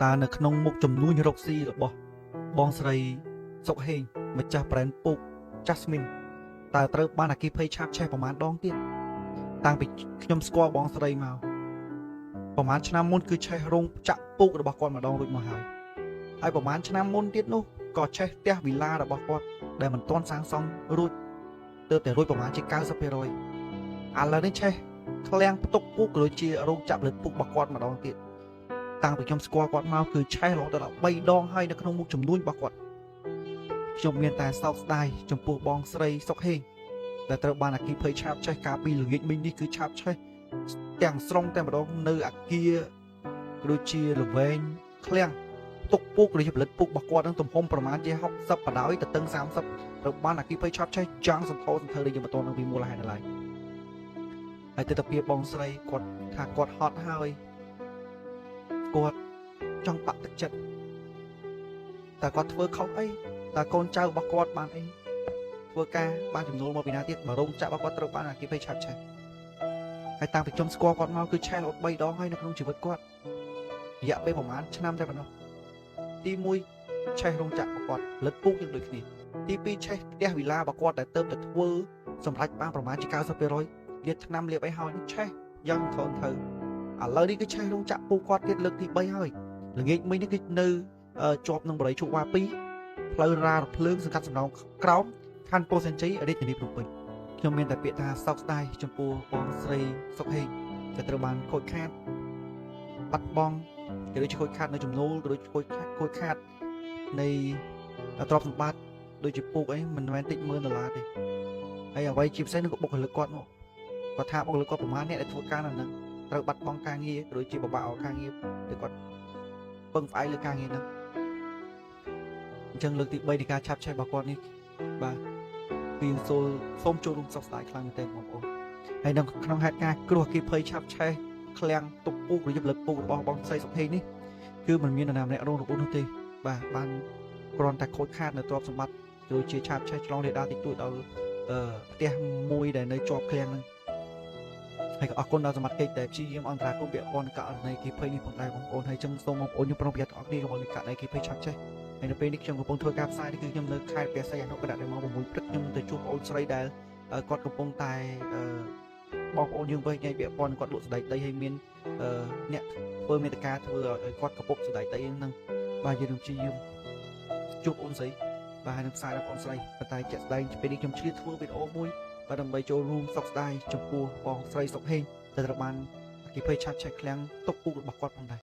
តានៅក្នុងមុខចំនួនរកស៊ីរបស់បងស្រីសុកហេងម្ចាស់ brand ពូក Jasmine តើត្រូវបានអគ្គិភ័យឆាបឆេះប្រមាណដងទៀតតាំងពីខ្ញុំស្គាល់បងស្រីមកប្រហែលឆ្នាំមុនគឺឆេះរោងចាក់ពូករបស់គាត់ម្ដងរួចមកហើយប្រហែលឆ្នាំមុនទៀតនោះក៏ឆេះផ្ទះវីឡារបស់គាត់ដែលមិនទាន់សាងសង់រួចទើបតែរួចប្រហែលជា90%ឥឡូវនេះឆេះឃ្លាំងផ្ទុកពូកឬជារោងចក្រលើពូករបស់គាត់ម្ដងទៀតតាំងពីខ្ញុំស្គាល់គាត់មកគឺឆេះរហូតដល់3ដងហើយនៅក្នុងមុខចំនួនរបស់គាត់ខ្ញុំមានតែសោកស្ដាយចំពោះបងស្រីសុកហេងដែលត្រូវបានអគ្គិភ័យឆាបឆេះកាលពីល្ងាចមិញនេះគឺឆាបឆេះទាំងស្រុងតែម្ដងនៅអគារដូចជាល្វែងឃ្លាំងទុកពូកឬផលិតពូករបស់គាត់នឹងទំហំប្រមាណជា60បណ្ដោយទៅទិង30ត្រូវបានអគ្គិភ័យឆាបឆេះចាំងសន្ធោសន្ធើដូចយើងបន្តនឹងពីមូលហេតុឡើយហើយទិដ្ឋភាពបងស្រីគាត់ថាគាត់ហត់ហើយគាត់ចង់បាក់ទឹកចិត្តតែគាត់ធ្វើខុសអីតើកូនចៅរបស់គាត់បានអីធ្វើការបានចំណូលមកពីណាទៀតបើរោងចក្ររបស់គាត់ត្រូវបានអគ្គិភ័យឆាបឆេះហើយតាំងពីខ្ញុំស្គាល់គាត់មកគឺឆេះរហូត3ដងហើយនៅក្នុងជីវិតគាត់រយៈពេលប្រហែលឆ្នាំតែប៉ុណ្ណោះទី1ឆេះរោងចក្ររបស់គាត់ផលិតពូកយ៉ាងដូចគ្នាទី2ឆេះផ្ទះវីឡារបស់គាត់ដែលទៅតែធ្វើសម្រាប់បានប្រហែលជា90%លាបថ្នាំលាបអីហើយឆេះយ៉ាងធន់ទៅឥឡូវនេះគឺឆេះរោងចក្រពូកគាត់ទៀតលើកទី3ហើយល្ងាចមិញនេះគឺនៅជាប់នឹងបរិយាជូវ៉ា2ផ្លូវរ៉ារភ្លើងសង្កាត់សំណងក្រោមខណ្ឌពោធិ៍សែនជ័យរាជធានីភ្នំពេញខ្ញុំមានតែពាក្យថាសោកស្ដាយចំពោះបងស្រីសុកហេងដែលត្រូវបានខូចខាតបាត់បង់ក៏ដូចជាខូចខាតនៅចំណូលក៏ដូចខូចខាតនៃទ្រព្យសម្បត្តិដូចជាពូកអីមិនមែនតិច$1,000ទេហើយអ្វីជាពិសេសនោះក៏បុគ្គលិកគាត់មកគាត់ថាបុគ្គលិកគាត់ប្រមាណអ្នកដែលធ្វើការនៅនឹងត្រូវបាត់បង់ការងារក៏ដូចជាបបាក់ឲ្យការងារដែលគាត់ពឹងផ្អែកលើការងារហ្នឹងអញ្ចឹងលើកទី3នៃការឆាប់ឆេះរបស់គាត់នេះបាទពីសូមចូលរួមសោកស្ដាយខ្លាំងមែនទែនបងប្អូនហើយនៅក្នុងហេតុការណ៍គ្រោះអគ្គិភ័យឆាប់ឆេះឃ្លាំងទុកពូកឬផលិតពូករបស់បងស្រីសុខហេងនេះគឺមិនមាននរណាម្នាក់រងរបួសនោះទេបាទបានគ្រាន់តែខូចខាតនៅទ្រព្យសម្បត្តិដូចជាឆាប់ឆេះឆ្លងរាលដាលតិចតួចដល់ផ្ទះមួយដែលនៅជាប់ឃ្លាំងហ្នឹងហើយក៏អរគុណដល់សមត្ថកិច្ចដែលព្យាយាមអន្តរាគមន៍ពាក់ព័ន្ធនឹងករណីអគ្គិភ័យនេះផងដែរបងប្អូនហើយចឹងសូមបងប្អូនខ្ញុំប្រុងប្រយ័ត្នទាំងអស់គ្នាកុំឲ្យមានករណីអគ្គិភ័យឆាប់ឆេះហើយនៅពេលនេះខ្ញុំកំពុងធ្វើការផ្សាយនេះគឺខ្ញុំនៅខេត្តព្រះសីហនុគណៈដែលម៉ោង6ព្រឹកខ្ញុំទៅជួបបងអូនស្រីដែលគាត់កំពុងតែបងប្អូនយើងវិញឯពាក់ព័ន្ធគាត់លក់សណ្តែកដីហើយមានអ្នកធ្វើមេត្តាធ្វើឲ្យគាត់កំពុងសណ្តែកដីហ្នឹងបាទយើងនឹងព្យាយាមជួបអូនស្រីបាទហើយនឹងផ្សាយដល់បងស្រីប៉ុន្តែជាក់ស្ដែងពេលនេះខ្ញុំឆ្លៀតធ្វើវីដេអូមួយបាទដើម្បីចូលរួមសោកស្ដាយចំពោះបងស្រីសុកហេងដែលត្រូវបានអគ្គិភ័យឆាបឆេះឃ្លាំងទុកពូករបស់គាត់ផងដែរ